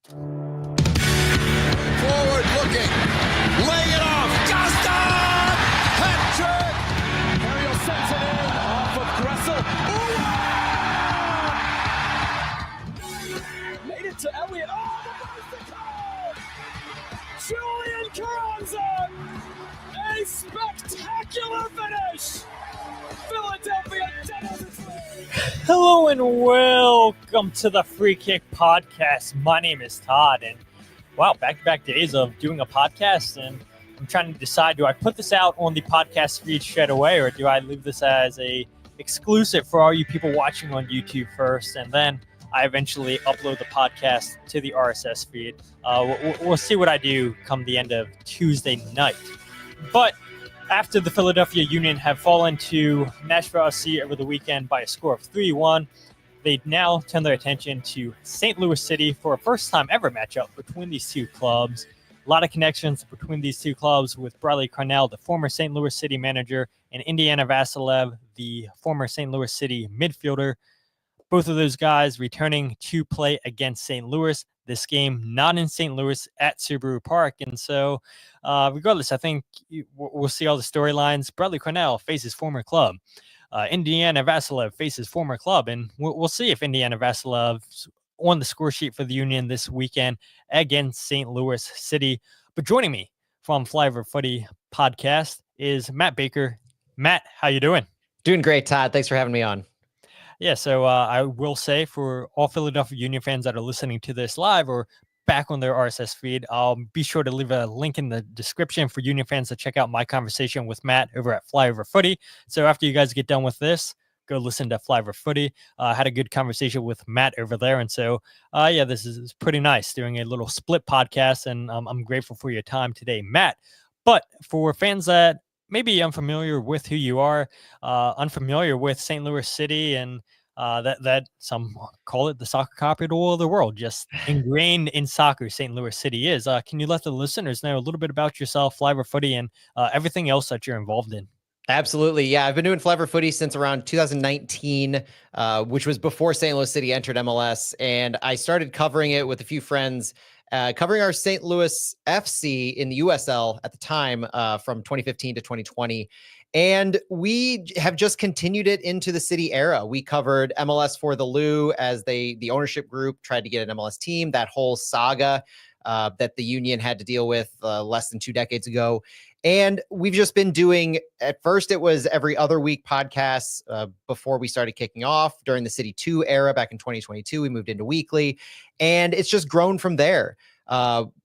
Forward looking, laying it off, Justin! Hat-trick! Ariel sends it in, off of Gressel. Made it to Elliott. Oh, the bicycle! Julian Carranza! A spectacular finish! Philadelphia does its thing. Hello and welcome to the Free Kick Podcast. My name is Todd, and wow, back-to-back days of doing a podcast, and I'm trying to decide, do I put this out on the podcast feed straight away, or do I leave this as a exclusive for all you people watching on YouTube first, and then I eventually upload the podcast to the RSS feed. We'll see what I do come the end of Tuesday night. But after the Philadelphia Union have fallen to Nashville SC over the weekend by a score of 3-1, they now turn their attention to St. Louis City for a first-time ever matchup between these two clubs. A lot of connections between these two clubs with Bradley Carnell, the former St. Louis City manager, and Indiana Vassilev, the former St. Louis City midfielder. Both of those guys returning to play against St. Louis. This game not in St. Louis at Subaru Park. And so regardless, I think we'll see all the storylines. Bradley Carnell faces former club. Indiana Vassilev faces former club. And we'll see if Indiana Vassilev's on the score sheet for the Union this weekend against St. Louis City. But joining me from Flyover Footy podcast is Matt Baker. Matt, how you doing? Doing great, Todd. Thanks for having me on. Yeah, so I will say for all Philadelphia Union fans that are listening to this live or back on their RSS feed, I'll be sure to leave a link in the description for Union fans to check out my conversation with Matt over at Flyover Footy. So after you guys get done with this, go listen to Flyover Footy. Had a good conversation with Matt over there. And so, yeah, this is pretty nice doing a little split podcast, and I'm grateful for your time today, Matt. But for fans that maybe unfamiliar with who you are, unfamiliar with St. Louis City, and that some call it the soccer capital of the world, just ingrained in soccer, St. Louis City is. Can you let the listeners know a little bit about yourself, Flyover Footy, and everything else that you're involved in? Absolutely. Yeah, I've been doing Flyover Footy since around 2019, which was before St. Louis City entered MLS. And I started covering it with a few friends, covering our St. Louis FC in the USL at the time from 2015 to 2020. And we have just continued it into the City era. We covered MLS for the Lou as the ownership group tried to get an MLS team, that whole saga that the Union had to deal with less than 2 decades ago. And we've just been doing, at first it was every other week podcasts before we started kicking off. During the City 2 era back in 2022, we moved into weekly, and it's just grown from there.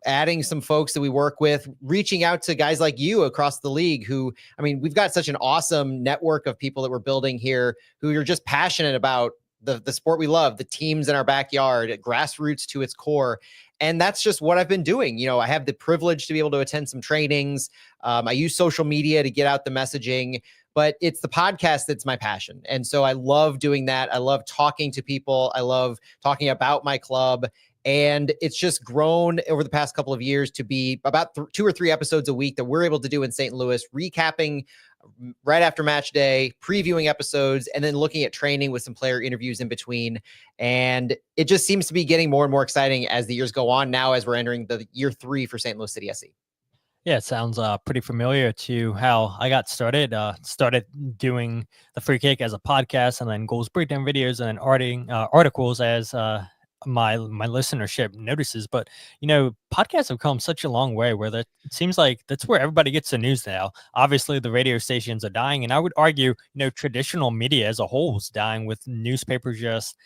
Adding some folks that we work with, reaching out to guys like you across the league who, I mean, we've got such an awesome network of people that we're building here who are just passionate about the sport we love, the teams in our backyard, grassroots to its core. And that's just what I've been doing. You know, I have the privilege to be able to attend some trainings. I use social media to get out the messaging, but it's the podcast that's my passion. And so I love doing that. I love talking to people. I love talking about my club. And it's just grown over the past couple of years to be about 2 or 3 episodes a week that we're able to do in St. Louis, recapping right after match day, previewing episodes, and then looking at training with some player interviews in between. And it just seems to be getting more and more exciting as the years go on now, as we're entering the year 3 for St. Louis City SC. Yeah, it sounds pretty familiar to how I got started. Started doing the Free Kick as a podcast, and then goals breakdown videos, and then articles as my listenership notices. But you know, podcasts have come such a long way where it seems like that's where everybody gets the news now. Obviously the radio stations are dying, and I would argue, you know, traditional media as a whole is dying, with newspapers just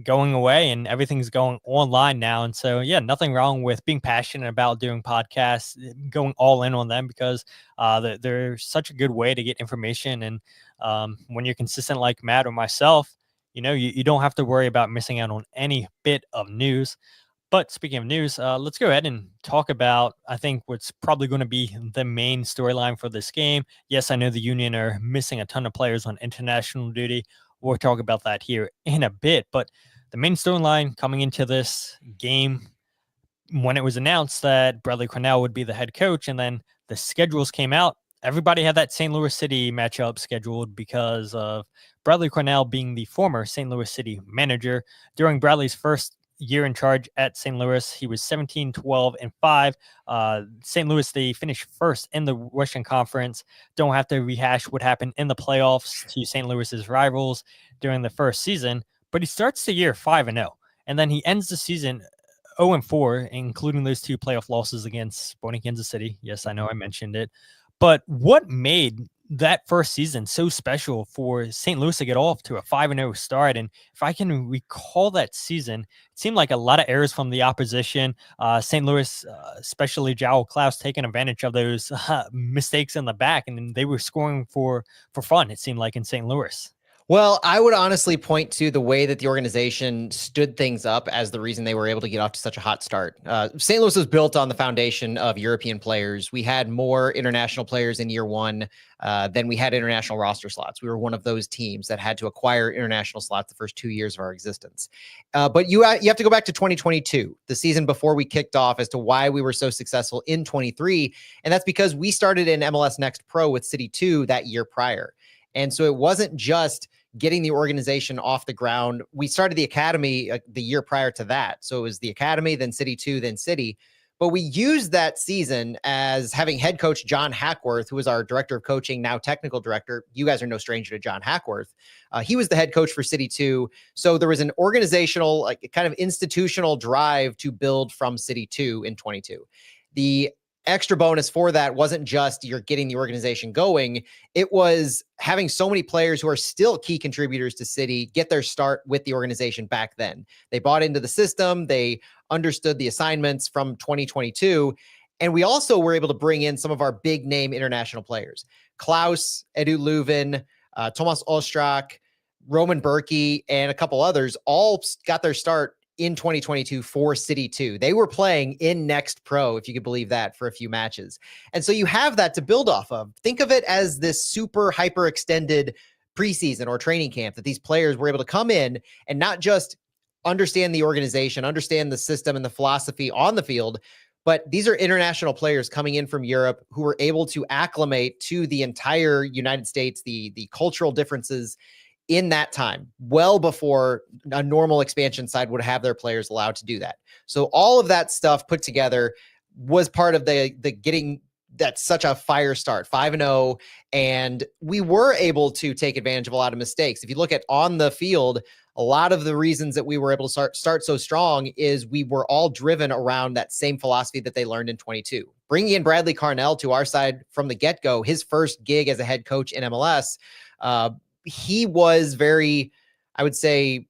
going away and everything's going online now. And so, yeah, nothing wrong with being passionate about doing podcasts, going all in on them, because they're such a good way to get information. And when you're consistent like Matt or myself, you know, you don't have to worry about missing out on any bit of news. But speaking of news, let's go ahead and talk about, I think, what's probably going to be the main storyline for this game. Yes, I know the Union are missing a ton of players on international duty. We'll talk about that here in a bit. But the main storyline coming into this game, when it was announced that Bradley Carnell would be the head coach, and then the schedules came out, everybody had that St. Louis City matchup scheduled because of Bradley Carnell being the former St. Louis City manager. During Bradley's first year in charge at St. Louis. He was 17-12-5. St. Louis, they finished first in the Western Conference. Don't have to rehash what happened in the playoffs to St. Louis's rivals during the first season, but he starts the year 5-0, and then he ends the season 0-4, including those 2 playoff losses against Sporting Kansas City. Yes, I know I mentioned it, but what made that first season so special for St. Louis to get off to a 5-0 start? And if I can recall that season, it seemed like a lot of errors from the opposition. St. Louis, especially João Klaus, taking advantage of those mistakes in the back, and they were scoring for fun, it seemed like, in St. Louis. Well, I would honestly point to the way that the organization stood things up as the reason they were able to get off to such a hot start. St. Louis was built on the foundation of European players. We had more international players in year one than we had international roster slots. We were one of those teams that had to acquire international slots the first 2 years of our existence. But you have to go back to 2022, the season before we kicked off, as to why we were so successful in 23. And that's because we started in MLS Next Pro with City 2 that year prior. And so it wasn't just getting the organization off the ground. We started the academy the year prior to that. So it was the academy, then City 2, then City. But we used that season as having head coach John Hackworth, who was our director of coaching, now technical director. You guys are no stranger to John Hackworth. He was the head coach for City 2. So there was an organizational, like kind of institutional drive to build from City 2 in 22. The extra bonus for that wasn't just you're getting the organization going. It was having so many players who are still key contributors to City get their start with the organization back then. They bought into the system. They understood the assignments from 2022. And we also were able to bring in some of our big name international players. Klaus, Edu Leuven, Thomas Ostrak, Roman Berkey, and a couple others all got their start in 2022 for City 2. They were playing in Next Pro, if you could believe that, for a few matches. And so you have that to build off of. Think of it as this super hyper extended preseason or training camp that these players were able to come in and not just understand the organization, understand the system and the philosophy on the field, but these are international players coming in from Europe who were able to acclimate to the entire United States, the cultural differences in that time, well before a normal expansion side would have their players allowed to do that. So all of that stuff put together was part of the getting that such a fire start, 5-0. And we were able to take advantage of a lot of mistakes. If you look at on the field, a lot of the reasons that we were able to start so strong is we were all driven around that same philosophy that they learned in 22. Bringing in Bradley Carnell to our side from the get-go, his first gig as a head coach in MLS, he was very, I would say,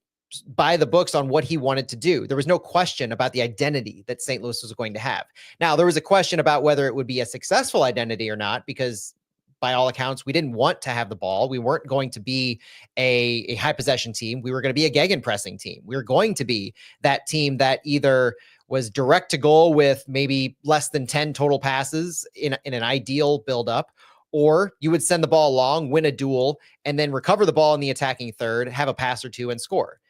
by the books on what he wanted to do. There was no question about the identity that St. Louis was going to have. Now, there was a question about whether it would be a successful identity or not, because by all accounts, we didn't want to have the ball. We weren't going to be a high possession team. We were going to be a gegenpressing team. We were going to be that team that either was direct to goal with maybe less than 10 total passes in an ideal buildup, or you would send the ball long, win a duel, and then recover the ball in the attacking third, have a pass or two, and score.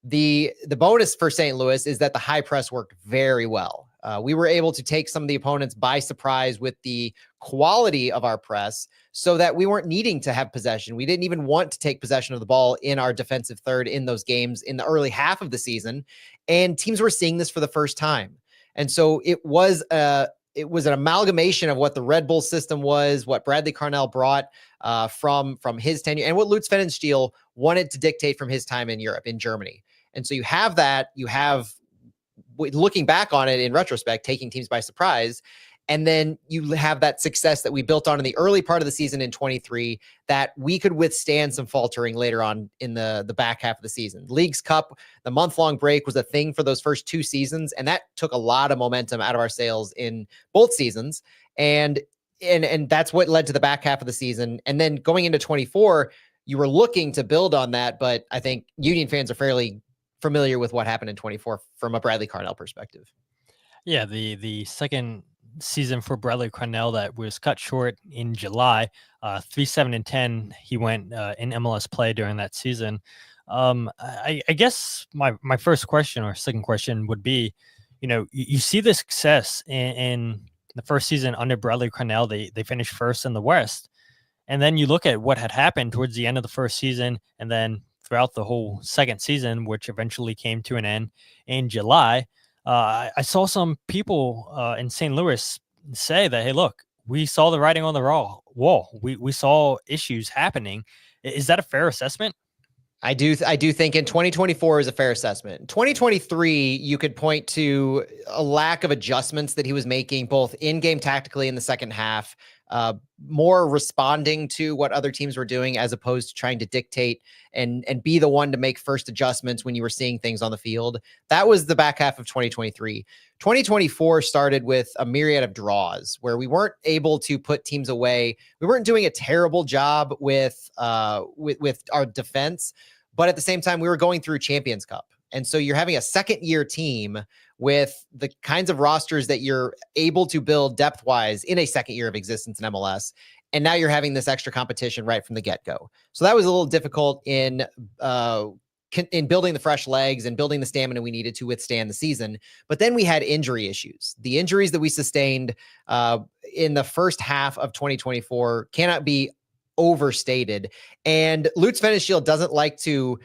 The bonus for St. Louis is that the high press worked very well. We were able to take some of the opponents by surprise with the quality of our press so that we weren't needing to have possession. We didn't even want to take possession of the ball in our defensive third in those games in the early half of the season. And teams were seeing this for the first time. And so it was an amalgamation of what the Red Bull system was, what Bradley Carnell brought from his tenure, and what Lutz Pfannenstiel wanted to dictate from his time in Europe, in Germany. And so you have that, you have, looking back on it in retrospect, taking teams by surprise. And then you have that success that we built on in the early part of the season in 23 that we could withstand some faltering later on in the back half of the season. Leagues Cup, the month-long break was a thing for those first 2 seasons, and that took a lot of momentum out of our sails in both seasons. And that's what led to the back half of the season. And then going into 24, you were looking to build on that, but I think Union fans are fairly familiar with what happened in 24 from a Bradley Carnell perspective. Yeah, the second season for Bradley Carnell that was cut short in July, 3-7-10. He went in MLS play during that season. I guess my first question or second question would be, you see the success in the first season under Bradley Carnell. They finished first in the West. And then you look at what had happened towards the end of the first season, and then throughout the whole second season, which eventually came to an end in July, I saw some people in St. Louis say that, hey, look, we saw the writing on the wall. We saw issues happening. Is that a fair assessment? I do think in 2024 is a fair assessment. 2023, you could point to a lack of adjustments that he was making, both in-game tactically in the second half, more responding to what other teams were doing as opposed to trying to dictate and be the one to make first adjustments when you were seeing things on the field. That was the back half of 2023. 2024 started with a myriad of draws where we weren't able to put teams away. We weren't doing a terrible job with our defense, but at the same time, we were going through Champions Cup. And so you're having a second year team with the kinds of rosters that you're able to build depth wise in a second year of existence in MLS. And now you're having this extra competition right from the get-go. So that was a little difficult in building the fresh legs and building the stamina we needed to withstand the season. But then we had injury issues. The injuries that we sustained in the first half of 2024 cannot be overstated. And Lutz Pfannenstiel doesn't like to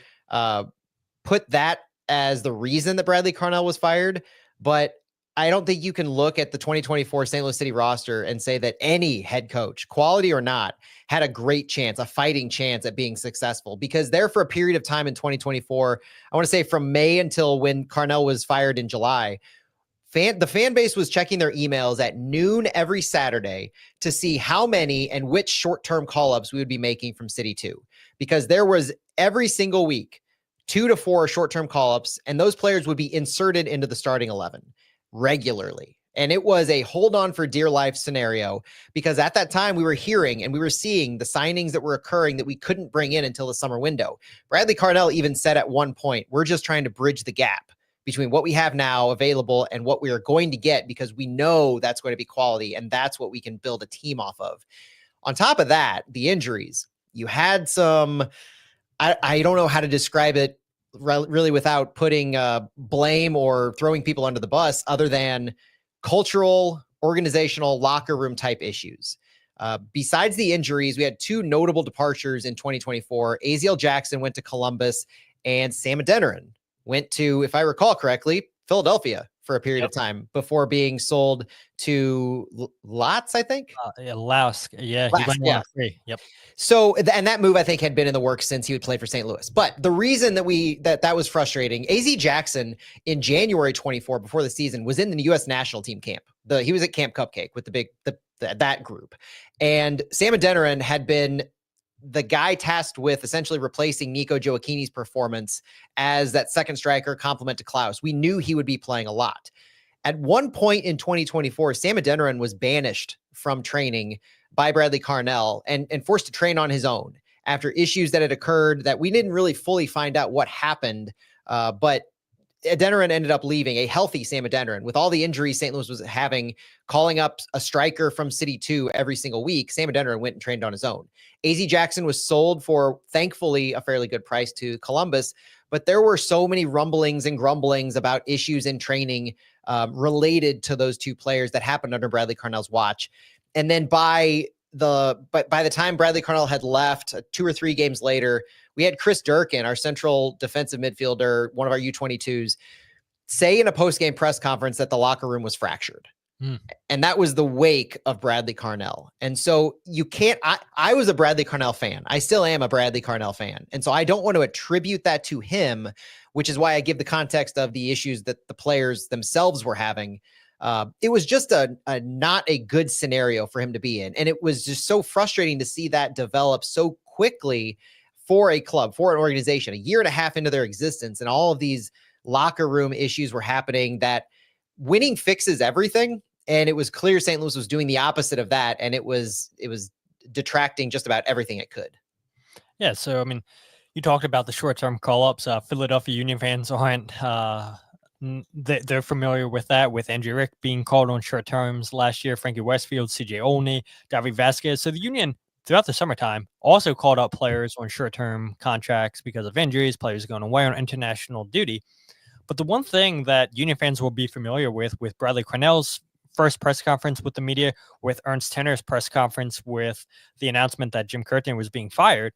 put that as the reason that Bradley Carnell was fired, but I don't think you can look at the 2024 St. Louis City roster and say that any head coach, quality or not, had a great chance, a fighting chance at being successful, because there for a period of time in 2024, I want to say from May until when Carnell was fired in July, the fan base was checking their emails at noon every Saturday to see how many and which short-term call-ups we would be making from City 2, because there was every single week 2 to 4 short-term call-ups, and those players would be inserted into the starting 11 regularly. And it was a hold on for dear life scenario, because at that time we were hearing and we were seeing the signings that were occurring that we couldn't bring in until the summer window. Bradley Carnell even said at one point, we're just trying to bridge the gap between what we have now available and what we are going to get, because we know that's going to be quality and that's what we can build a team off of. On top of that, the injuries. You had some, I don't know how to describe it really without putting blame or throwing people under the bus, other than cultural, organizational, locker room type issues. Besides the injuries, we had 2 notable departures in 2024. Aziel Jackson went to Columbus, and Sam Adeniran went to, if I recall correctly, Philadelphia for a period of time before being sold to Lotz, I think. Lask. Yeah, he went on free. Yep. So, and that move I think had been in the works since he would play for St. Louis. But the reason that was frustrating, AZ Jackson in January 24 before the season was in the U.S. national team camp. He was at Camp Cupcake with that group, and Sam Adeniran had been the guy tasked with essentially replacing Nico Gioacchini's performance as that second striker complement to Klaus. We knew he would be playing a lot. At one point in 2024, Sam Adeniran was banished from training by Bradley Carnell and forced to train on his own after issues that had occurred that we didn't really fully find out what happened. But Adeniran ended up leaving, a healthy Sam Adeniran, with all the injuries St. Louis was having, calling up a striker from City 2 every single week. Sam Adeniran went and trained on his own. AZ Jackson was sold for, thankfully, a fairly good price to Columbus, but there were so many rumblings and grumblings about issues in training related to those 2 players that happened under Bradley Carnell's watch. And then by the time Bradley Carnell had left, 2 or 3 games later, we had Chris Durkin, our central defensive midfielder, one of our U22s, say in a post-game press conference that the locker room was fractured. And that was the wake of Bradley Carnell. And so you can't, I was a Bradley Carnell fan. I still am a Bradley Carnell fan. And so I don't want to attribute that to him, which is why I give the context of the issues that the players themselves were having. It was just a not a good scenario for him to be in. And it was just so frustrating to see that develop so quickly for a club, for an organization, a year and a half into their existence. And all of these locker room issues were happening, that winning fixes everything. And it was clear St. Louis was doing the opposite of that. And it was detracting just about everything it could. Yeah. So, I mean, you talked about the short-term call-ups. Philadelphia Union fans aren't, they're familiar with that, with Andrew Rick being called on short terms last year, Frankie Westfield, CJ Olney, David Vasquez. So the Union, throughout the summertime, also called up players on short-term contracts because of injuries, players going away on international duty. But the one thing that Union fans will be familiar with Bradley Carnell's first press conference with the media, with Ernst Tenner's press conference with the announcement that Jim Curtin was being fired,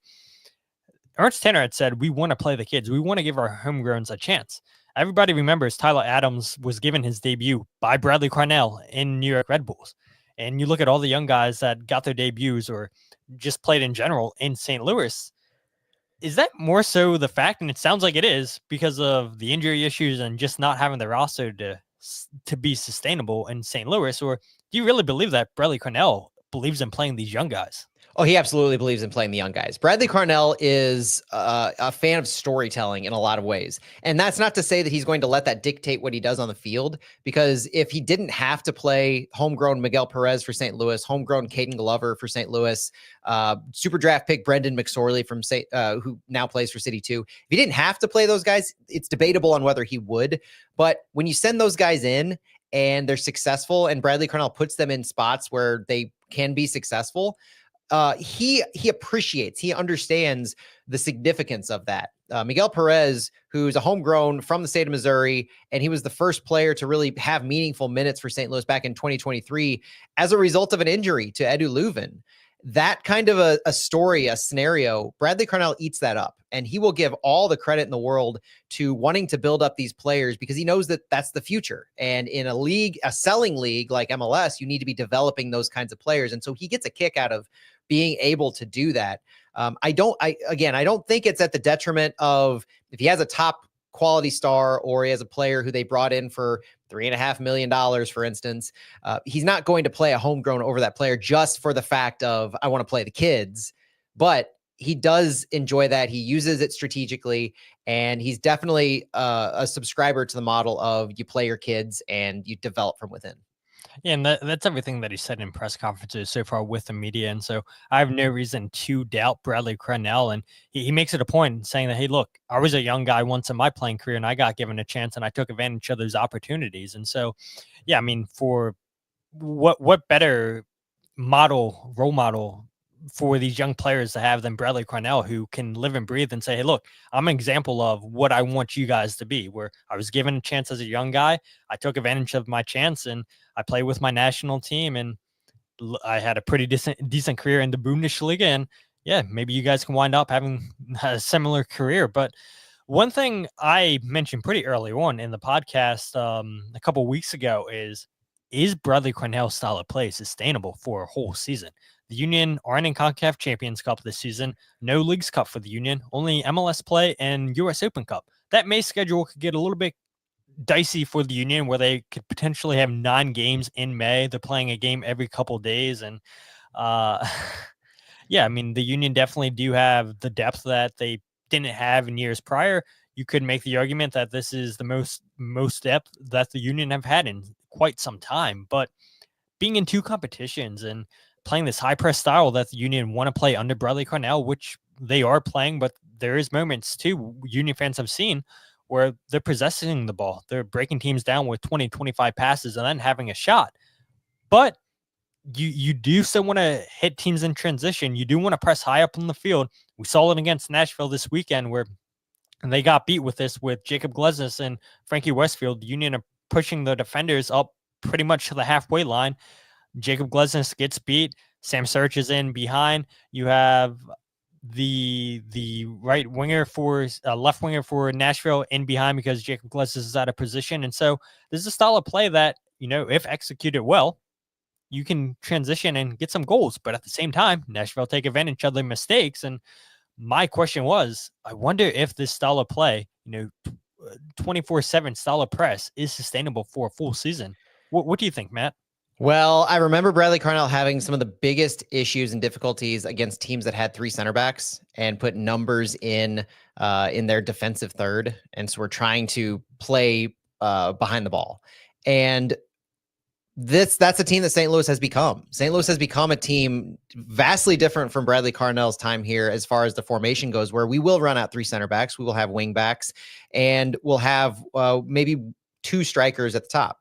Ernst Tanner had said, we want to play the kids. We want to give our homegrowns a chance. Everybody remembers Tyler Adams was given his debut by Bradley Carnell in New York Red Bulls. And you look at all the young guys that got their debuts or just played in general in St. Louis. Is that more so the fact, and it sounds like it is, because of the injury issues and just not having the roster to be sustainable in St. Louis? Or do you really believe that Bradley Carnell believes in playing these young guys? Oh, he absolutely believes in playing the young guys. Bradley Carnell is a fan of storytelling in a lot of ways. And that's not to say that he's going to let that dictate what he does on the field, because if he didn't have to play homegrown Miguel Perez for St. Louis, homegrown Caden Glover for St. Louis, super draft pick Brendan McSorley from who now plays for City 2. If he didn't have to play those guys, it's debatable on whether he would. But when you send those guys in and they're successful and Bradley Carnell puts them in spots where they can be successful, he appreciates, he understands the significance of that. Miguel Perez, who's a homegrown from the state of Missouri, and he was the first player to really have meaningful minutes for St. Louis back in 2023 as a result of an injury to Edu Leuven. That kind of a story, a scenario, Bradley Carnell eats that up, and he will give all the credit in the world to wanting to build up these players because he knows that that's the future. And in a league, a selling league like MLS, you need to be developing those kinds of players. And so he gets a kick out of being able to do that. I don't think it's at the detriment of if he has a top quality star or he has a player who they brought in for $3.5 million, for instance, he's not going to play a homegrown over that player just for the fact of, I want to play the kids, but he does enjoy that. He uses it strategically, and he's definitely a subscriber to the model of you play your kids and you develop from within. Yeah, and that's everything that he said in press conferences so far with the media. And so I have no reason to doubt Bradley Carnell. And he makes it a point saying that, hey, look, I was a young guy once in my playing career and I got given a chance and I took advantage of those opportunities. And so, yeah, I mean, for what better role model for these young players to have than Bradley Carnell, who can live and breathe and say, hey, look, I'm an example of what I want you guys to be, where I was given a chance as a young guy. I took advantage of my chance and I played with my national team, and I had a pretty decent career in the Bundesliga. And yeah, maybe you guys can wind up having a similar career. But one thing I mentioned pretty early on in the podcast a couple of weeks ago is Bradley Carnell's style of play sustainable for a whole season? The Union aren't in CONCACAF Champions Cup this season. No Leagues Cup for the Union. Only MLS play and US Open Cup. That May schedule could get a little bit dicey for the Union, where they could potentially have 9 games in May. They're playing a game every couple days. And yeah, I mean, the Union definitely do have the depth that they didn't have in years prior. You could make the argument that this is the most depth that the Union have had in quite some time. But being in 2 competitions and playing this high press style that the Union want to play under Bradley Carnell, which they are playing, but there is moments too Union fans have seen where they're possessing the ball. They're breaking teams down with 20, 25 passes and then having a shot. But you do still want to hit teams in transition. You do want to press high up on the field. We saw it against Nashville this weekend where they got beat with this with Jacob Glesnes and Frankie Westfield. The Union are pushing the defenders up pretty much to the halfway line. Jacob Glesnes gets beat. Sam Search is in behind. You have the right winger for left winger for Nashville in behind because Jacob Glesnes is out of position. And so this is a style of play that, if executed well, you can transition and get some goals. But at the same time, Nashville take advantage of their mistakes. And my question was, I wonder if this style of play, 24/7 style of press is sustainable for a full season. What do you think, Matt? Well, I remember Bradley Carnell having some of the biggest issues and difficulties against teams that had 3 center backs and put numbers in their defensive third. And so we're trying to play behind the ball. And that's a team that St. Louis has become. St. Louis has become a team vastly different from Bradley Carnell's time here as far as the formation goes, where we will run out 3 center backs. We will have wing backs, and we'll have maybe 2 strikers at the top.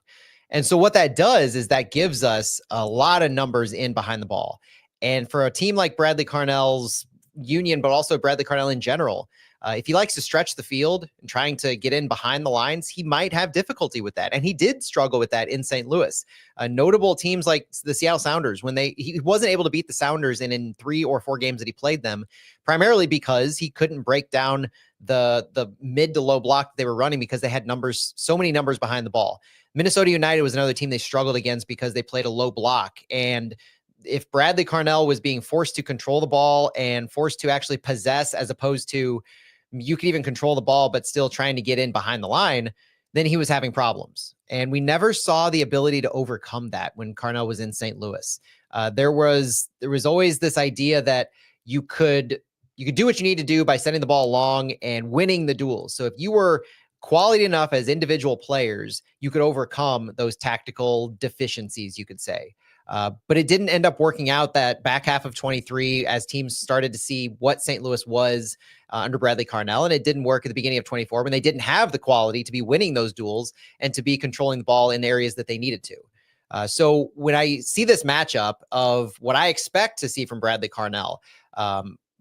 And so what that does is that gives us a lot of numbers in behind the ball. And for a team like Bradley Carnell's Union, but also Bradley Carnell in general, If he likes to stretch the field and trying to get in behind the lines, he might have difficulty with that. And he did struggle with that in St. Louis. Notable teams like the Seattle Sounders, when he wasn't able to beat the Sounders in 3 or 4 games that he played them, primarily because he couldn't break down the mid to low block they were running because they had so many numbers behind the ball. Minnesota United was another team they struggled against because they played a low block. And if Bradley Carnell was being forced to control the ball and forced to actually possess, as opposed to you could even control the ball, but still trying to get in behind the line, then he was having problems. And we never saw the ability to overcome that when Carnell was in St. Louis. There was always this idea that you could do what you need to do by sending the ball long and winning the duels. So if you were quality enough as individual players, you could overcome those tactical deficiencies, you could say. But it didn't end up working out that back half of 23 as teams started to see what St. Louis was under Bradley Carnell. And it didn't work at the beginning of 24 when they didn't have the quality to be winning those duels and to be controlling the ball in areas that they needed to. So when I see this matchup of what I expect to see from Bradley Carnell,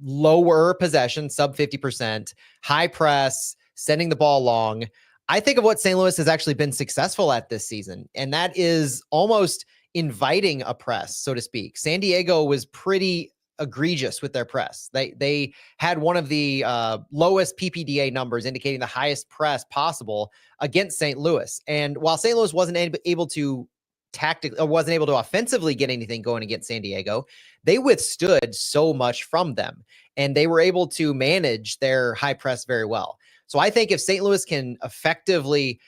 lower possession, sub 50%, high press, sending the ball long, I think of what St. Louis has actually been successful at this season. And that is almost inviting a press, so to speak. San Diego was pretty egregious with their press. They had one of the lowest PPDA numbers, indicating the highest press possible against St. Louis. And while St. Louis wasn't able to offensively get anything going against San Diego, they withstood so much from them, and they were able to manage their high press very well. So I think if St. Louis can effectively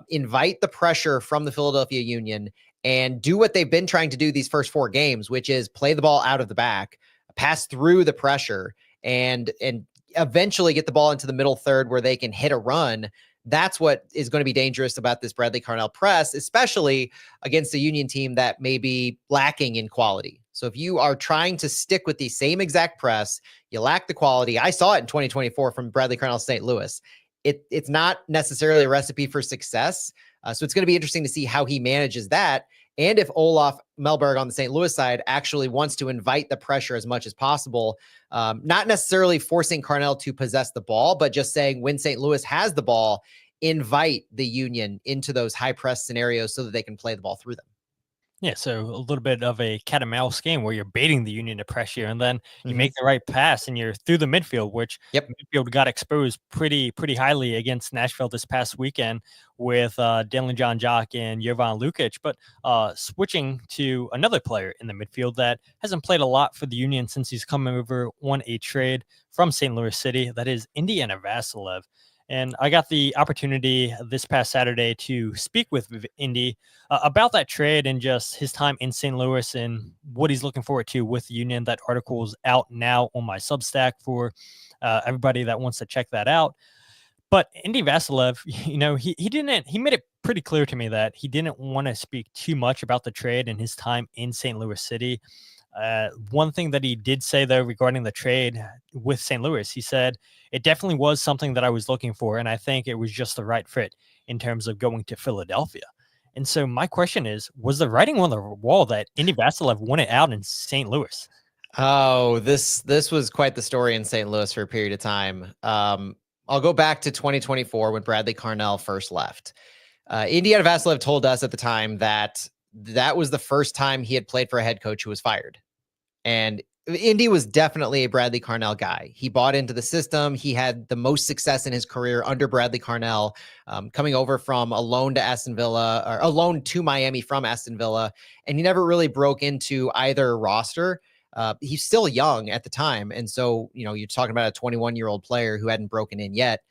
invite the pressure from the Philadelphia Union and do what they've been trying to do these first 4 games, which is play the ball out of the back, pass through the pressure, and eventually get the ball into the middle third where they can hit a run, that's what is going to be dangerous about this Bradley Carnell press, especially against a Union team that may be lacking in quality. So if you are trying to stick with the same exact press, you lack the quality. I saw it in 2024 from Bradley Carnell St. Louis. It's not necessarily a recipe for success. So it's going to be interesting to see how he manages that. And if Olaf Melberg on the St. Louis side actually wants to invite the pressure as much as possible, not necessarily forcing Carnell to possess the ball, but just saying when St. Louis has the ball, invite the Union into those high press scenarios so that they can play the ball through them. Yeah, so a little bit of a cat and mouse game where you're baiting the Union to pressure, and then you make the right pass and you're through the midfield, which midfield got exposed pretty highly against Nashville this past weekend with Dylan John Jock and Jovan Lukic. But switching to another player in the midfield that hasn't played a lot for the Union since he's come over on a trade from St. Louis City, that is Indiana Vassilev. And I got the opportunity this past Saturday to speak with Indy about that trade and just his time in St. Louis and what he's looking forward to with the Union. That article is out now on my Substack for everybody that wants to check that out. But Indy Vassilev, he made it pretty clear to me that he didn't want to speak too much about the trade and his time in St. Louis City. One thing that he did say, though, regarding the trade with St. Louis, he said, it definitely was something that I was looking for, and I think it was just the right fit in terms of going to Philadelphia. And so my question is, was the writing on the wall that Indy Vassilev wanted out in St. Louis? Oh, this was quite the story in St. Louis for a period of time. I'll go back to 2024 when Bradley Carnell first left. Indiana Vassilev told us at the time that was the first time he had played for a head coach who was fired. And Indy was definitely a Bradley Carnell guy. He bought into the system. He had the most success in his career under Bradley Carnell, coming over from a loan to Aston Villa, or a loan to Miami from Aston Villa. And he never really broke into either roster. He's still young at the time. And so, you're talking about a 21-year-old player who hadn't broken in yet.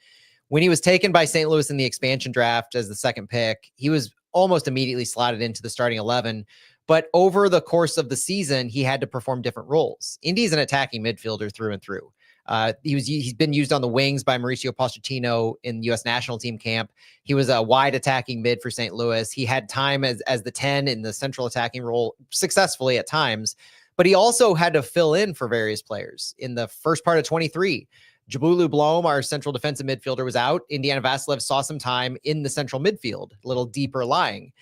When he was taken by St. Louis in the expansion draft as the second pick, he was almost immediately slotted into the starting 11. But over the course of the season, he had to perform different roles. Indy's an attacking midfielder through and through. He's been used on the wings by Mauricio Pochettino in U.S. national team camp. He was a wide attacking mid for St. Louis. He had time as the 10 in the central attacking role successfully at times, but he also had to fill in for various players. In the first part of 23, Jabulu Blom, our central defensive midfielder, was out. Indiana Vassilev saw some time in the central midfield, a little deeper lying.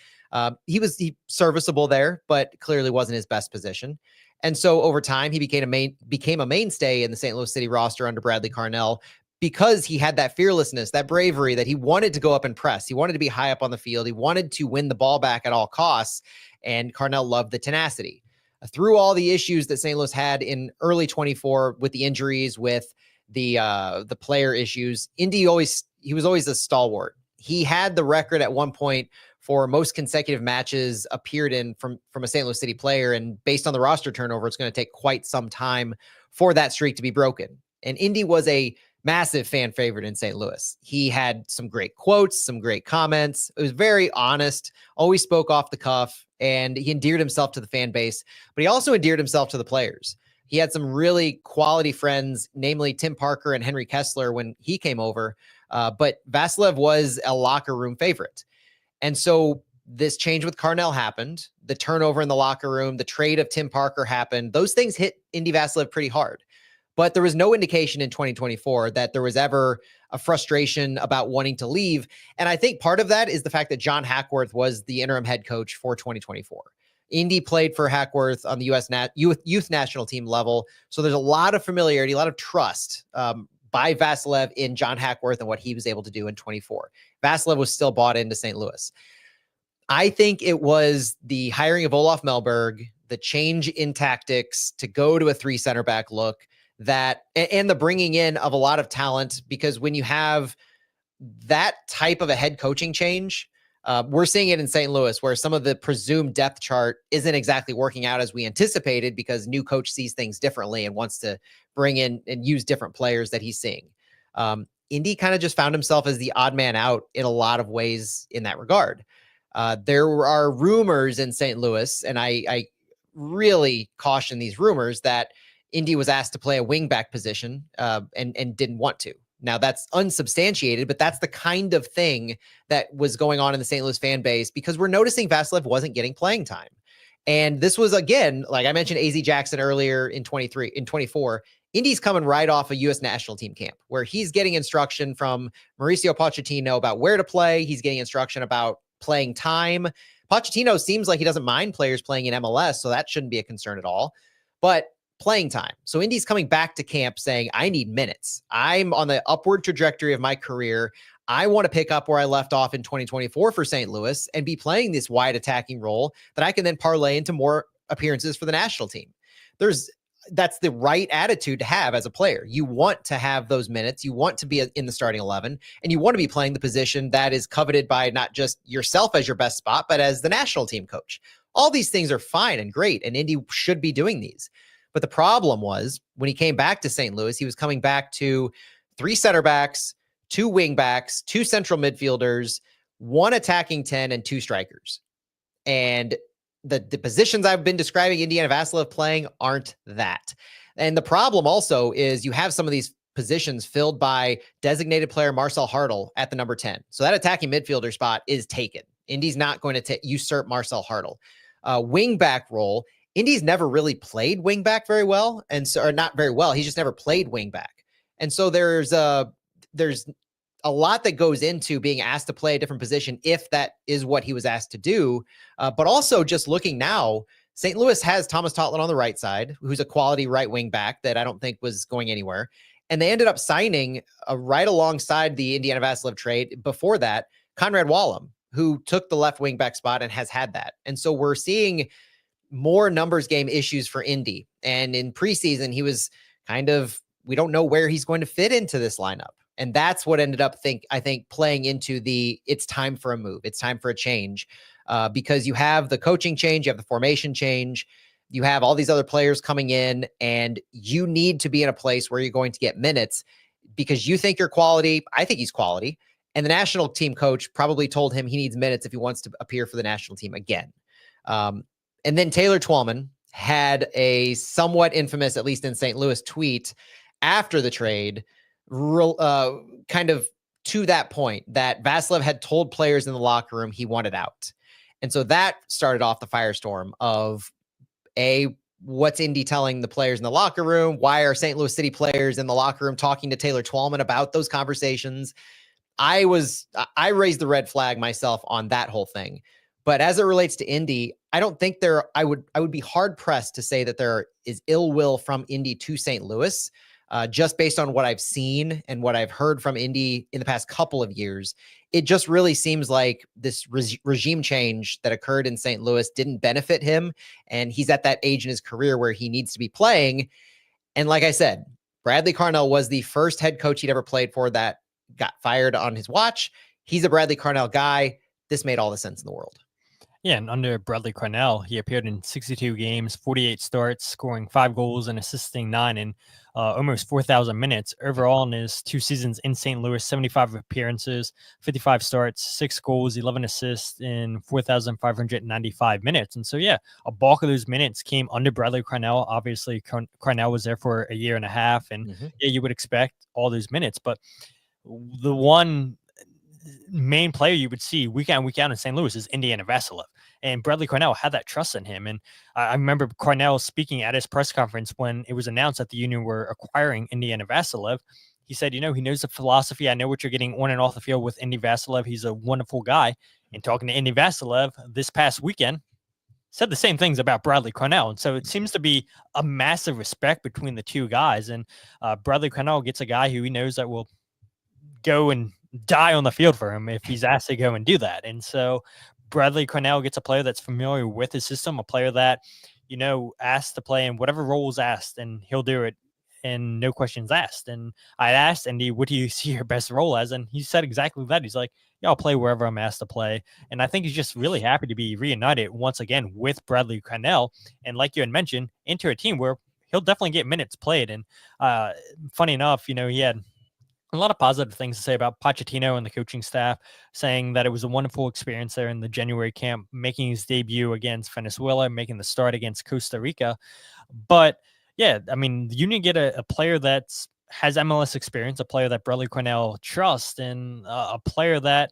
He was serviceable there, but clearly wasn't his best position. And so over time, he became a mainstay in the St. Louis City roster under Bradley Carnell, because he had that fearlessness, that bravery, that he wanted to go up and press. He wanted to be high up on the field. He wanted to win the ball back at all costs. And Carnell loved the tenacity. Through all the issues that St. Louis had in early 24 with the injuries, with the player issues, he was always a stalwart. He had the record at one point for most consecutive matches appeared in from a St. Louis City player. And based on the roster turnover, it's going to take quite some time for that streak to be broken. And Indy was a massive fan favorite in St. Louis. He had some great quotes, some great comments. It was very honest, always spoke off the cuff, and he endeared himself to the fan base, but he also endeared himself to the players. He had some really quality friends, namely Tim Parker and Henry Kessler when he came over. But Vassilev was a locker room favorite. And so this change with Carnell happened. The turnover in the locker room, the trade of Tim Parker happened. Those things hit Indy Vassilev pretty hard. But there was no indication in 2024 that there was ever a frustration about wanting to leave. And I think part of that is the fact that John Hackworth was the interim head coach for 2024. Indy played for Hackworth on the U.S. youth national team level. So there's a lot of familiarity, a lot of trust by Vassilev in John Hackworth and what he was able to do in 24. Vassilev was still bought into St. Louis. I think it was the hiring of Olaf Melberg, the change in tactics to go to a 3 center back look, and the bringing in of a lot of talent, because when you have that type of a head coaching change, we're seeing it in St. Louis, where some of the presumed depth chart isn't exactly working out as we anticipated, because new coach sees things differently and wants to bring in and use different players that he's seeing. Indy kind of just found himself as the odd man out in a lot of ways in that regard. There are rumors in St. Louis, and I really caution these rumors, that Indy was asked to play a wingback position and didn't want to. Now, that's unsubstantiated, but that's the kind of thing that was going on in the St. Louis fan base, because we're noticing Vassilev wasn't getting playing time. And this was, again, like I mentioned, AZ Jackson earlier in 24, Indy's coming right off a U.S. national team camp where he's getting instruction from Mauricio Pochettino about where to play. He's getting instruction about playing time. Pochettino seems like he doesn't mind players playing in MLS, so that shouldn't be a concern at all. But playing time. So Indy's coming back to camp saying, I need minutes. I'm on the upward trajectory of my career. I want to pick up where I left off in 2024 for St. Louis and be playing this wide attacking role that I can then parlay into more appearances for the national team. That's the right attitude to have as a player. You want to have those minutes. You want to be in the starting 11, and you want to be playing the position that is coveted by not just yourself as your best spot, but as the national team coach. All these things are fine and great, and Indy should be doing these. But the problem was, when he came back to St. Louis, he was coming back to 3 center backs, 2 wing backs, 2 central midfielders, 1 attacking 10, and 2 strikers. And the positions I've been describing Indiana Vassilev playing aren't that. And the problem also is you have some of these positions filled by designated player Marcel Hartl at the number 10. So that attacking midfielder spot is taken. Indy's not going to usurp Marcel Hartl. Wing back role, Indy's never really played wing back very well, and so, or not very well. He's just never played wing back. And so there's a lot that goes into being asked to play a different position if that is what he was asked to do. But also, just looking now, St. Louis has Thomas Totland on the right side, who's a quality right wing back that I don't think was going anywhere. And they ended up signing right alongside the Indiana Vassilev trade before that, Conrad Wallum, who took the left wing back spot and has had that. And so we're seeing more numbers game issues for Indy. And in preseason, he was we don't know where he's going to fit into this lineup. And that's what ended up, I think, playing into it's time for a move. It's time for a change, because you have the coaching change, you have the formation change, you have all these other players coming in, and you need to be in a place where you're going to get minutes because you think you're quality. I think he's quality. And the national team coach probably told him he needs minutes if he wants to appear for the national team again. And then Taylor Twellman had a somewhat infamous, at least in St. Louis, tweet after the trade, kind of to that point, that Vassilev had told players in the locker room he wanted out. And so that started off the firestorm of what's Indy telling the players in the locker room? Why are St. Louis City players in the locker room talking to Taylor Twellman about those conversations? I raised the red flag myself on that whole thing. But as it relates to Indy, I don't think I would be hard pressed to say that there is ill will from Indy to St. Louis. just based on what I've seen and what I've heard from Indy in the past couple of years, it just really seems like this regime change that occurred in St. Louis didn't benefit him. And he's at that age in his career where he needs to be playing. And like I said, Bradley Carnell was the first head coach he'd ever played for that got fired on his watch. He's a Bradley Carnell guy. This made all the sense in the world. Yeah, and under Bradley Carnell, he appeared in 62 games, 48 starts, scoring 5 goals and assisting 9 in almost 4,000 minutes. Overall, in his 2 seasons in St. Louis, 75 appearances, 55 starts, 6 goals, 11 assists in 4,595 minutes. And so, yeah, a bulk of those minutes came under Bradley Carnell. Obviously, Carnell was there for a year and a half, and yeah, you would expect all those minutes. But the one main player you would see week in, week out in St. Louis is Indiana Vassilev. And Bradley Carnell had that trust in him. And I remember Carnell speaking at his press conference when it was announced that the Union were acquiring Indiana Vassilev. He said, he knows the philosophy. I know what you're getting on and off the field with Indy Vassilev. He's a wonderful guy. And talking to Indy Vassilev this past weekend, said the same things about Bradley Carnell. And so it seems to be a massive respect between the two guys. And Bradley Carnell gets a guy who he knows that will go and die on the field for him if he's asked to go and do that. And so Bradley Carnell gets a player that's familiar with his system, a player that, asked to play in whatever role is asked, and he'll do it and no questions asked. And I asked Andy, what do you see your best role as? And he said exactly that. He's like, yeah, I'll play wherever I'm asked to play. And I think he's just really happy to be reunited once again with Bradley Carnell. And like you had mentioned, into a team where he'll definitely get minutes played. And funny enough, he had a lot of positive things to say about Pochettino and the coaching staff, saying that it was a wonderful experience there in the January camp, making his debut against Venezuela, making the start against Costa Rica. But yeah, I mean, the Union get a player that has MLS experience, a player that Bradley Carnell trusts, and a player that,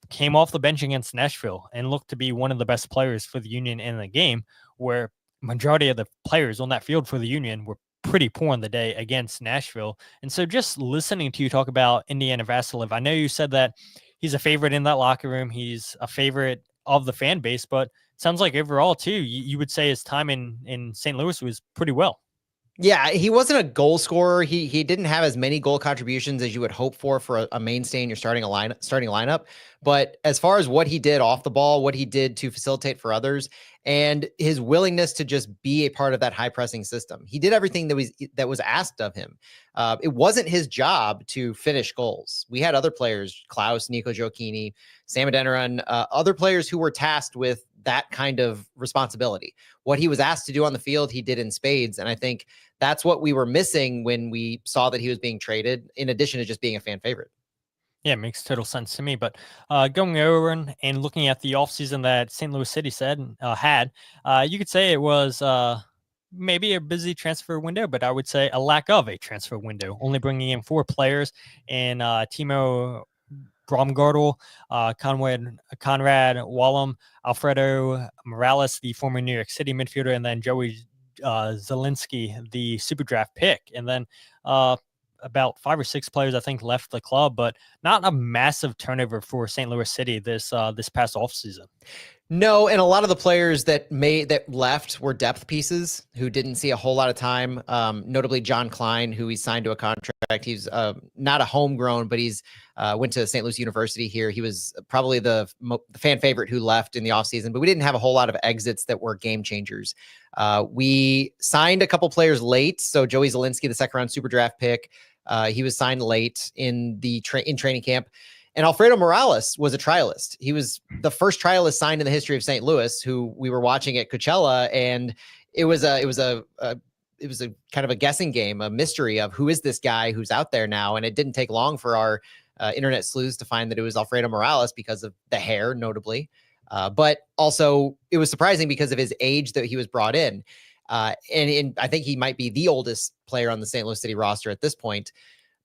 came off the bench against Nashville and looked to be one of the best players for the Union in the game, where majority of the players on that field for the Union were pretty poor on the day against Nashville. And so just listening to you talk about Indiana Vassilev, I know you said that he's a favorite in that locker room. He's a favorite of the fan base, but it sounds like overall too, you would say his time in St. Louis was pretty well. Yeah, he wasn't a goal scorer. He didn't have as many goal contributions as you would hope for a mainstay in your starting lineup. But as far as what he did off the ball, what he did to facilitate for others, and his willingness to just be a part of that high pressing system, he did everything that was asked of him. It wasn't his job to finish goals. We had other players, Klaus, Nico Gioacchini, Sam Adeniran, other players who were tasked with that kind of responsibility. What he was asked to do on the field, he did in spades. And I think that's what we were missing when we saw that he was being traded, in addition to just being a fan favorite. Yeah, it makes total sense to me. But going over and looking at the offseason that St. Louis City had, you could say it was maybe a busy transfer window, but I would say a lack of a transfer window, only bringing in 4 players and Timo Bromgardel, Conrad Wallum, Alfredo Morales, the former New York City midfielder, and then Joey Zielinski, the super draft pick. And then about 5 or 6 players, I think, left the club, but not a massive turnover for St. Louis City this past offseason. No, and a lot of the players that left were depth pieces who didn't see a whole lot of time. Notably John Klein, who he signed to a contract. He's not a homegrown, but he's went to St. Louis University here. He was probably the fan favorite who left in the offseason, but we didn't have a whole lot of exits that were game changers. We signed a couple players late. So Joey Zielinski, the second round super draft pick, he was signed late in training camp. And Alfredo Morales was a trialist. He was the first trialist signed in the history of St. Louis, who we were watching at Coachella, and it was a kind of a guessing game, a mystery of who is this guy who's out there now. And it didn't take long for our internet sleuths to find that it was Alfredo Morales because of the hair, notably, but also it was surprising because of his age that he was brought in. And I think he might be the oldest player on the St. Louis City roster at this point.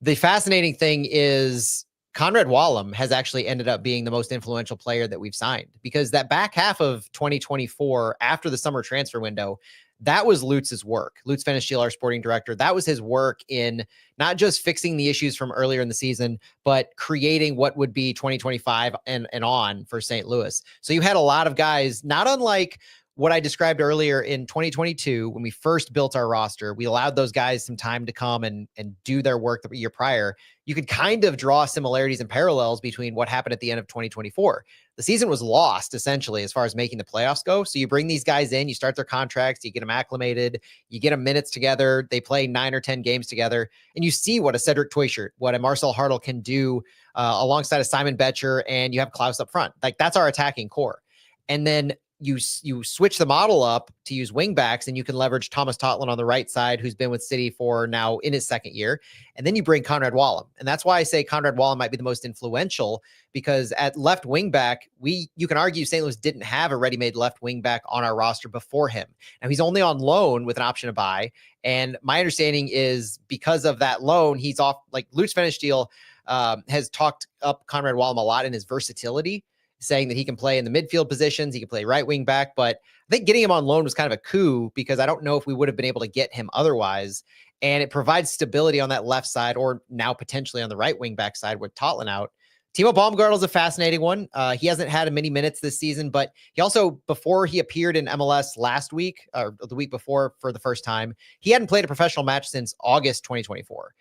The fascinating thing is Conrad Wallum has actually ended up being the most influential player that we've signed, because that back half of 2024, after the summer transfer window, that was Lutz's work. Lutz Pfannenstiel, our sporting director, that was his work in not just fixing the issues from earlier in the season, but creating what would be 2025 and on for St. Louis. So you had a lot of guys, not unlike what I described earlier in 2022, when we first built our roster, we allowed those guys some time to come and do their work the year prior. You could kind of draw similarities and parallels between what happened at the end of 2024. The season was lost essentially as far as making the playoffs go. So you bring these guys in, you start their contracts, you get them acclimated, you get them minutes together. They play 9 or 10 games together, and you see what a Cedric Toyshirt, what a Marcel Hartl can do alongside of Simon Betcher, and you have Klaus up front. Like, that's our attacking core. And then you switch the model up to use wing backs, and you can leverage Thomas Totland on the right side, who's been with City for now in his second year. And then you bring Conrad Wallem. And that's why I say Conrad Wallem might be the most influential, because at left wing back, you can argue St. Louis didn't have a ready-made left wing back on our roster before him. Now he's only on loan with an option to buy. And my understanding is because of that loan, he's off. Like, Lutz Pfannenstiel has talked up Conrad Wallem a lot in his versatility, saying that he can play in the midfield positions, he can play right wing back. But I think getting him on loan was kind of a coup, because I don't know if we would have been able to get him otherwise. And it provides stability on that left side, or now potentially on the right wing back side with Totland out. Timo Baumgartel is a fascinating one. He hasn't had many minutes this season, but he also, before he appeared in MLS last week, or the week before for the first time, he hadn't played a professional match since August 2024.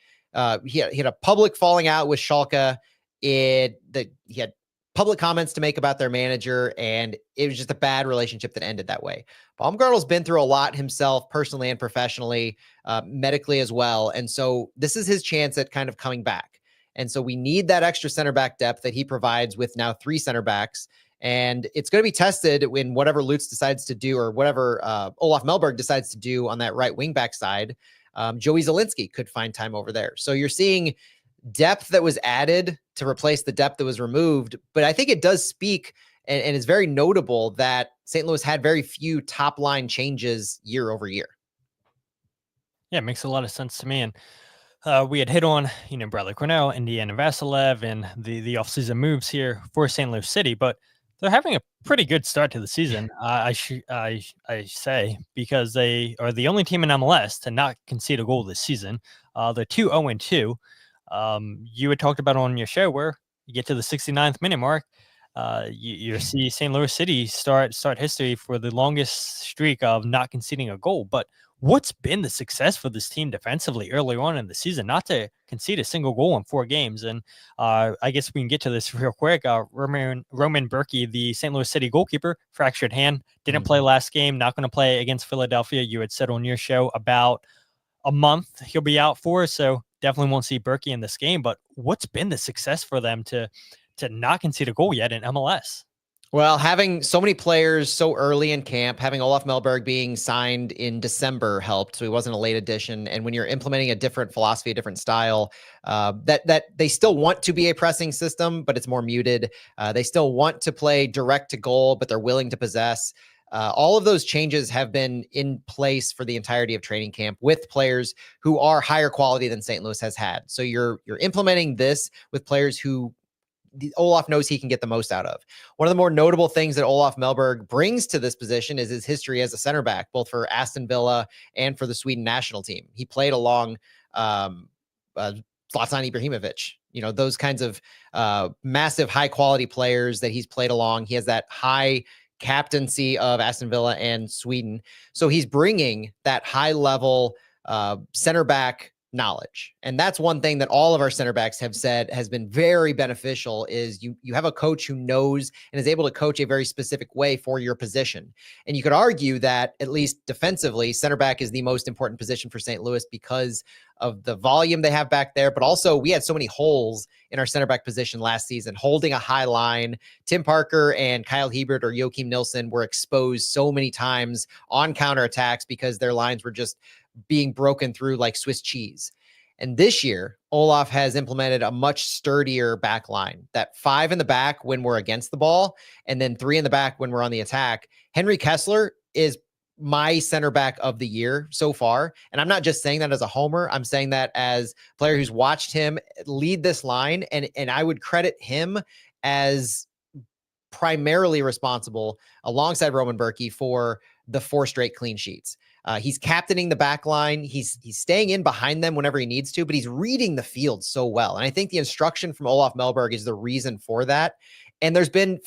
He had a public falling out with Schalke. He had public comments to make about their manager, and it was just a bad relationship that ended that way. Baumgartel's been through a lot himself, personally and professionally, medically as well. And so this is his chance at kind of coming back. And so we need that extra center back depth that he provides with now 3 center backs. And it's going to be tested in whatever Lutz decides to do, or whatever Olaf Melberg decides to do on that right wing back side. Joey Zielinski could find time over there. So you're seeing depth that was added to replace the depth that was removed. But I think it does speak, and it's very notable that St. Louis had very few top line changes year over year. Yeah, it makes a lot of sense to me. And we had hit on, Bradley Carnell, Indiana Vassilev, and the offseason moves here for St. Louis City, but they're having a pretty good start to the season, I say, because they are the only team in MLS to not concede a goal this season. They're 2-0-2. You had talked about on your show where you get to the 69th minute mark, you see St. Louis City start history for the longest streak of not conceding a goal. But what's been the success for this team defensively early on in the season, not to concede a single goal in 4 games? And I guess we can get to this real quick. Roman Berkey, the St. Louis City goalkeeper, fractured hand, didn't play last game, not going to play against Philadelphia. You had said on your show about a month he'll be out for, so definitely won't see Berkey in this game. But what's been the success for them to not concede a goal yet in MLS? Well, having so many players so early in camp, having Olaf Melberg being signed in December helped. So he wasn't a late addition. And when you're implementing a different philosophy, a different style, that they still want to be a pressing system, but it's more muted. They still want to play direct to goal, but they're willing to possess. All of those changes have been in place for the entirety of training camp with players who are higher quality than St. Louis has had. So you're implementing this with players who Olaf knows he can get the most out of. One of the more notable things that Olaf Melberg brings to this position is his history as a center back, both for Aston Villa and for the Sweden national team. He played along Zlatan Ibrahimovic, those kinds of massive high quality players that he's played along. He has that high captaincy of Aston Villa and Sweden. So he's bringing that high level center back knowledge. And that's one thing that all of our center backs have said has been very beneficial, is you have a coach who knows and is able to coach a very specific way for your position. And you could argue that, at least defensively, center back is the most important position for St. Louis because of the volume they have back there. But also, we had so many holes in our center back position last season, holding a high line. Tim Parker and Kyle Hebert or Joachim Nilsson were exposed so many times on counterattacks because their lines were just being broken through like Swiss cheese. And this year, Olaf has implemented a much sturdier back line, that 5 in the back when we're against the ball, and then 3 in the back when we're on the attack. Henry Kessler is my center back of the year so far. And I'm not just saying that as a homer. I'm saying that as a player who's watched him lead this line. And I would credit him as primarily responsible, alongside Roman Berkey, for the 4 straight clean sheets. He's captaining the back line. He's staying in behind them whenever he needs to, but he's reading the field so well. And I think the instruction from Olaf Melberg is the reason for that. And there's been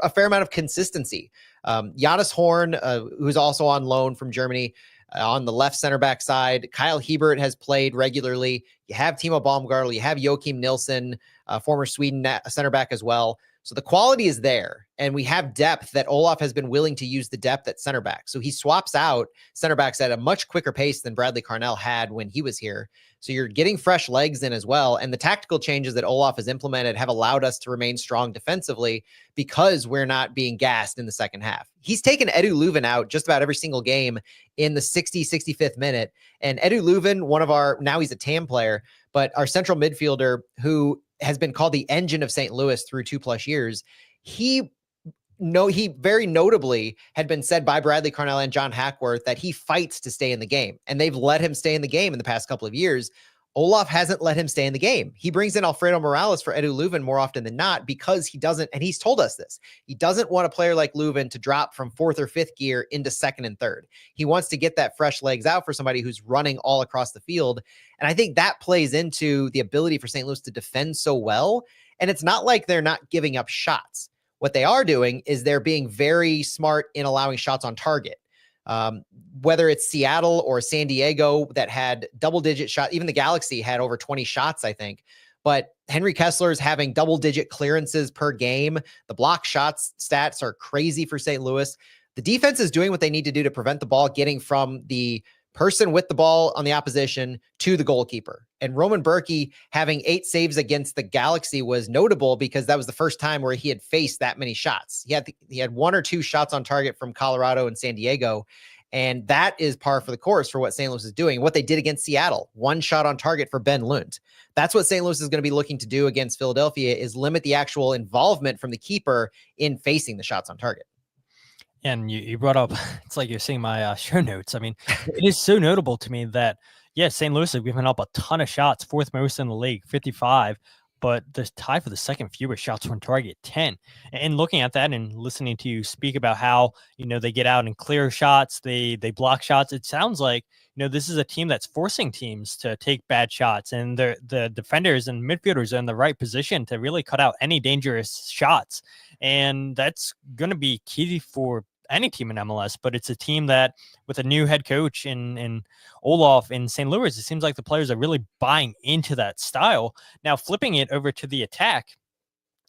a fair amount of consistency. Giannis Horn, who's also on loan from Germany, on the left center back side. Kyle Hebert has played regularly. You have Timo Baumgartl. You have Joachim Nilsson, former Sweden center back as well. So the quality is there, and we have depth that Olaf has been willing to use the depth at center back. So he swaps out center backs at a much quicker pace than Bradley Carnell had when he was here. So you're getting fresh legs in as well. And the tactical changes that Olaf has implemented have allowed us to remain strong defensively because we're not being gassed in the second half. He's taken Edu Leuven out just about every single game in the 65th minute. And Edu Leuven, now he's a TAM player, but our central midfielder who has been called the engine of St. Louis through 2+ years. He very notably had been said by Bradley Carnell and John Hackworth that he fights to stay in the game, and they've let him stay in the game in the past couple of years. Olaf hasn't let him stay in the game. He brings in Alfredo Morales for Edu Leuven more often than not because he doesn't, and he's told us this, he doesn't want a player like Leuven to drop from 4th or 5th gear into 2nd and 3rd. He wants to get that fresh legs out for somebody who's running all across the field. And I think that plays into the ability for St. Louis to defend so well. And it's not like they're not giving up shots. What they are doing is they're being very smart in allowing shots on target. Whether it's Seattle or San Diego that had double-digit shots, even the Galaxy had over 20 shots, I think. But Henry Kessler's having double-digit clearances per game. The block shots stats are crazy for St. Louis. The defense is doing what they need to do to prevent the ball getting from the person with the ball on the opposition to the goalkeeper. And Roman Berkey having 8 saves against the Galaxy was notable because that was the first time where he had faced that many shots. He had 1 or 2 shots on target from Colorado and San Diego. And that is par for the course for what St. Louis is doing. What they did against Seattle, 1 shot on target for Ben Lund. That's what St. Louis is going to be looking to do against Philadelphia, is limit the actual involvement from the keeper in facing the shots on target. And you brought up, it's like you're seeing my show notes. I mean, it is so notable to me that, yes, St. Louis have given up a ton of shots, 4th most in the league, 55, but the tie for the second fewest shots on target, 10. And looking at that and listening to you speak about how, they get out and clear shots, they block shots, it sounds like, this is a team that's forcing teams to take bad shots, and the defenders and midfielders are in the right position to really cut out any dangerous shots. And that's going to be key for any team in MLS, but it's a team that with a new head coach in Olaf in St. Louis, it seems like the players are really buying into that style. Now, flipping it over to the attack,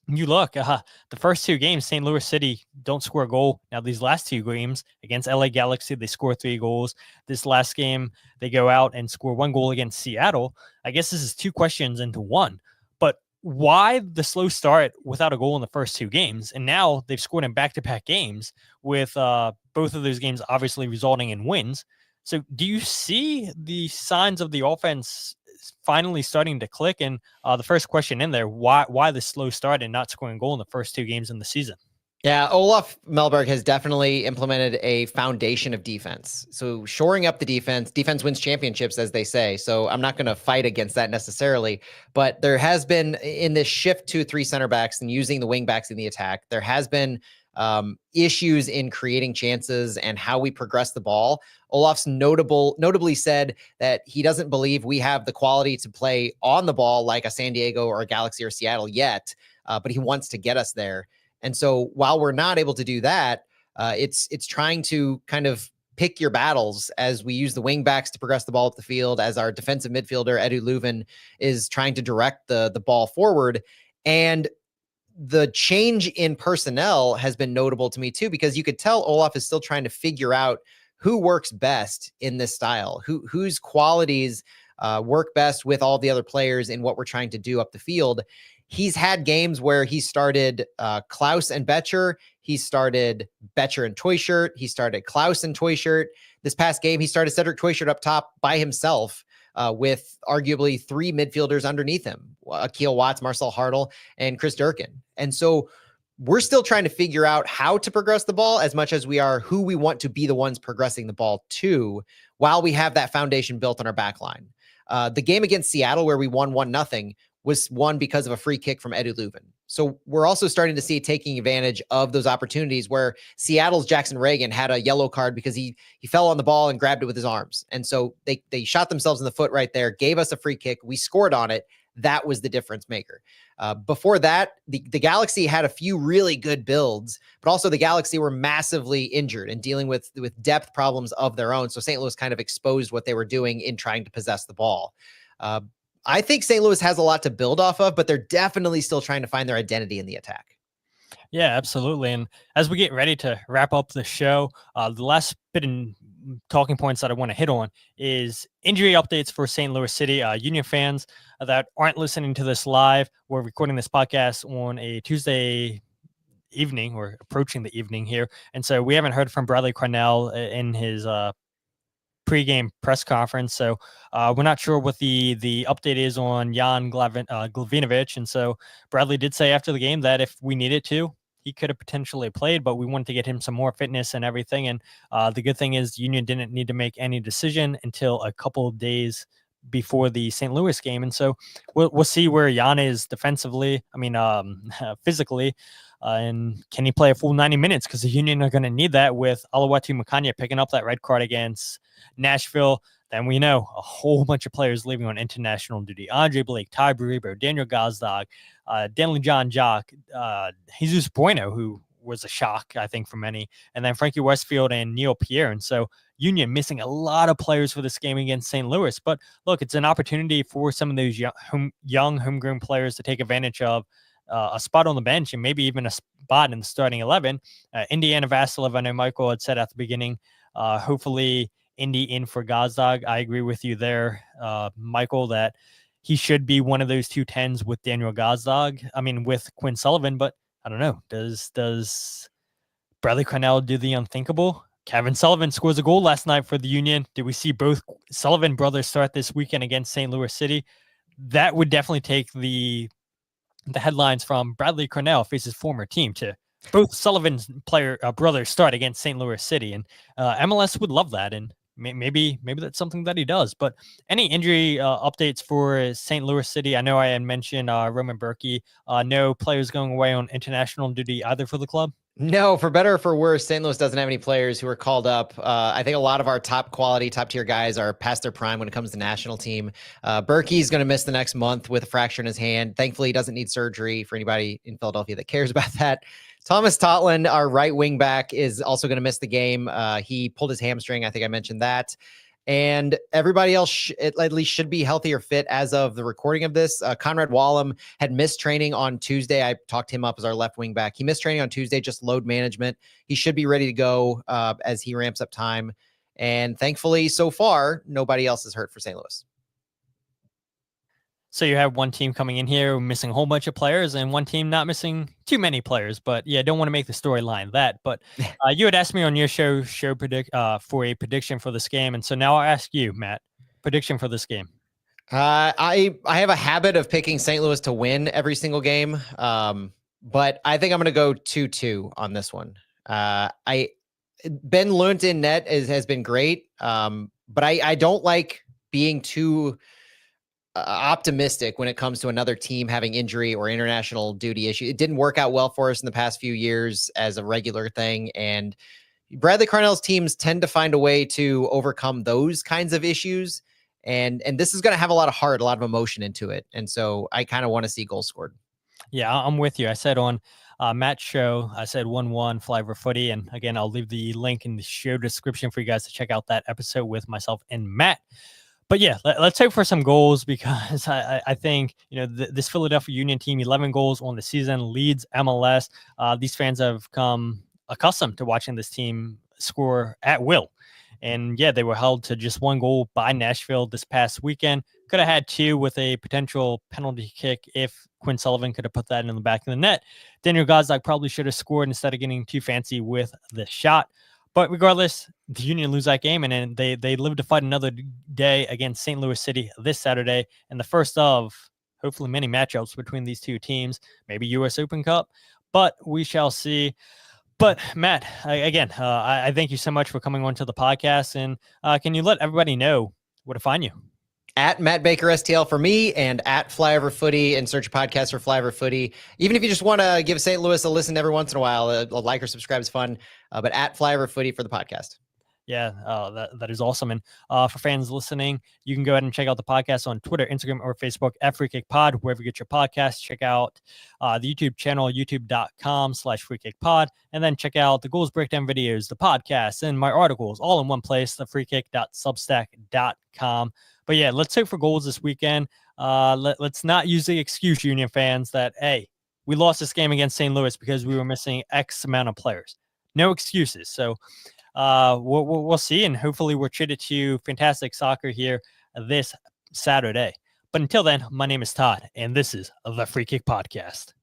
you look, the first 2 games, St. Louis City don't score a goal. Now, these last 2 games against LA Galaxy, they score 3 goals. This last game, they go out and score 1 goal against Seattle. I guess this is 2 questions into one. But why the slow start without a goal in the first 2 games? And now they've scored in back-to-back games with both of those games obviously resulting in wins. So do you see the signs of the offense finally starting to click? And the first question in there, why the slow start and not scoring a goal in the first 2 games in the season? Yeah, Olaf Melberg has definitely implemented a foundation of defense. So shoring up the defense wins championships, as they say. So I'm not going to fight against that necessarily, but there has been, in this shift to 3 center backs and using the wing backs in the attack, there has been issues in creating chances and how we progress the ball. Olaf's notably said that he doesn't believe we have the quality to play on the ball like a San Diego or a Galaxy or Seattle yet, but he wants to get us there. And so while we're not able to do that, it's trying to kind of pick your battles as we use the wing backs to progress the ball up the field, as our defensive midfielder, Edu Leuven, is trying to direct the ball forward. And the change in personnel has been notable to me too, because you could tell Olaf is still trying to figure out who works best in this style, whose qualities work best with all the other players in what we're trying to do up the field. He's had games where he started Klaus and Betcher. He started Betcher and Toyshirt. He started Klaus and Toyshirt. This past game, he started Cedric Toyshirt up top by himself with arguably 3 midfielders underneath him, Akil Watts, Marcel Hartl, and Chris Durkin. And so we're still trying to figure out how to progress the ball as much as we are who we want to be the ones progressing the ball to, while we have that foundation built on our back line. The game against Seattle, where we won 1-0, was won because of a free kick from Edu Leuven. So we're also starting to see taking advantage of those opportunities where Seattle's Jackson Reagan had a yellow card because he fell on the ball and grabbed it with his arms. And so they shot themselves in the foot right there, gave us a free kick. We scored on it. that was the difference maker. Before that, the Galaxy had a few really good builds, but also the Galaxy were massively injured and dealing with depth problems of their own. So St. Louis kind of exposed what they were doing in trying to possess the ball. I think St. Louis has a lot to build off of, but they're definitely still trying to find their identity in the attack. Yeah, absolutely. And as we get ready to wrap up the show, the last bit in talking points that I want to hit on is injury updates for St. Louis City. Union fans that aren't listening to this live, we're recording this podcast on a Tuesday evening or approaching the evening here. And so we haven't heard from Bradley Carnell in his pregame press conference. So we're not sure what the update is on Jan Glavinovic. And so Bradley did say after the game that if we needed to, he could have potentially played, but we wanted to get him some more fitness and everything. And the good thing is Union didn't need to make any decision until a couple of days before the St. Louis game. And so we'll see where Jan is defensively, physically, and can he play a full 90 minutes? Because the Union are going to need that with Oluwatu Makanya picking up that red card against Nashville. Then we know a whole bunch of players leaving on international duty. Andre Blake, Ty Baribo, Daniel Gazdag, Denley John Jock, Jesus Bueno, who was a shock, I think, for many, and then Frankie Westfield and Neil Pierre. And so Union missing a lot of players for this game against St. Louis. But look, it's an opportunity for some of those young homegrown players to take advantage of a spot on the bench and maybe even a spot in the starting 11. Indiana Vassilev, I know Michael had said at the beginning, hopefully Indy in for Gazdag. I agree with you there, Michael, that he should be one of those 210s with Daniel Gazdag. With Quinn Sullivan, but I don't know. Does Bradley Carnell do the unthinkable? Kevin Sullivan scores a goal last night for the Union. Did we see both Sullivan brothers start this weekend against St. Louis City? That would definitely take the headlines from Bradley Carnell faces former team to both Sullivan's brothers start against St. Louis City. And MLS would love that. And maybe that's something that he does. But any injury updates for St. Louis City? I know I had mentioned Roman Berkey. No players going away on international duty either for the club? No, for better or for worse, St. Louis doesn't have any players who are called up. I think a lot of our top tier guys are past their prime when it comes to national team. Berkey's going to miss the next month with a fracture in his hand. Thankfully, he doesn't need surgery for anybody in Philadelphia that cares about that. Thomas Totland, our right wing back, is also going to miss the game. He pulled his hamstring. I think I mentioned that. And everybody else at least should be healthy or fit as of the recording of this. Conrad Wallum had missed training on Tuesday. I talked him up as our left wing back. He missed training on Tuesday, just load management. He should be ready to go as he ramps up time. And thankfully, so far, nobody else is hurt for St. Louis. So you have one team coming in here missing a whole bunch of players and one team not missing too many players. But yeah, don't want to make the storyline that. But you had asked me on your show for a prediction for this game. And so now I'll ask you, Matt, prediction for this game. I have a habit of picking St. Louis to win every single game. But I think I'm going to go 2-2 on this one. Ben Lunt in net has been great. But I don't like being too optimistic when it comes to another team having injury or international duty issue. It didn't work out well for us in the past few years as a regular thing. And Bradley Carnell's teams tend to find a way to overcome those kinds of issues. And this is going to have a lot of heart, a lot of emotion into it. And so I kind of want to see goals scored. Yeah, I'm with you. I said on Matt's show, I said 1-1 Flyover Footy. And again, I'll leave the link in the show description for you guys to check out that episode with myself and Matt. But yeah, let's hope for some goals because I think, this Philadelphia Union team, 11 goals on the season, leads MLS. These fans have come accustomed to watching this team score at will. And yeah, they were held to just one goal by Nashville this past weekend. Could have had two with a potential penalty kick if Quinn Sullivan could have put that in the back of the net. Daniel Gazdag probably should have scored instead of getting too fancy with the shot. But regardless, the Union lose that game, and then they live to fight another day against St. Louis City this Saturday, and the first of hopefully many matchups between these two teams, maybe U.S. Open Cup, but we shall see. But Matt, again, I thank you so much for coming on to the podcast, and can you let everybody know where to find you? At Matt Baker STL for me and at Flyover Footy, and search podcast for Flyover Footy. Even if you just want to give St. Louis a listen every once in a while, a like or subscribe is fun. But at Flyover Footy for the podcast. Yeah, that is awesome. And for fans listening, you can go ahead and check out the podcast on Twitter, Instagram, or Facebook at Free Kick Pod, wherever you get your podcasts. Check out the YouTube channel, youtube.com/freekickpod, and then check out the goals breakdown videos, the podcasts, and my articles all in one place, thefreekick.substack.com. But yeah, let's hope for goals this weekend. Let's not use the excuse, Union fans, that, hey, we lost this game against St. Louis because we were missing X amount of players. No excuses. So we'll see, and hopefully we're treated to fantastic soccer here this Saturday. But until then, my name is Todd, and this is the Free Kick Podcast.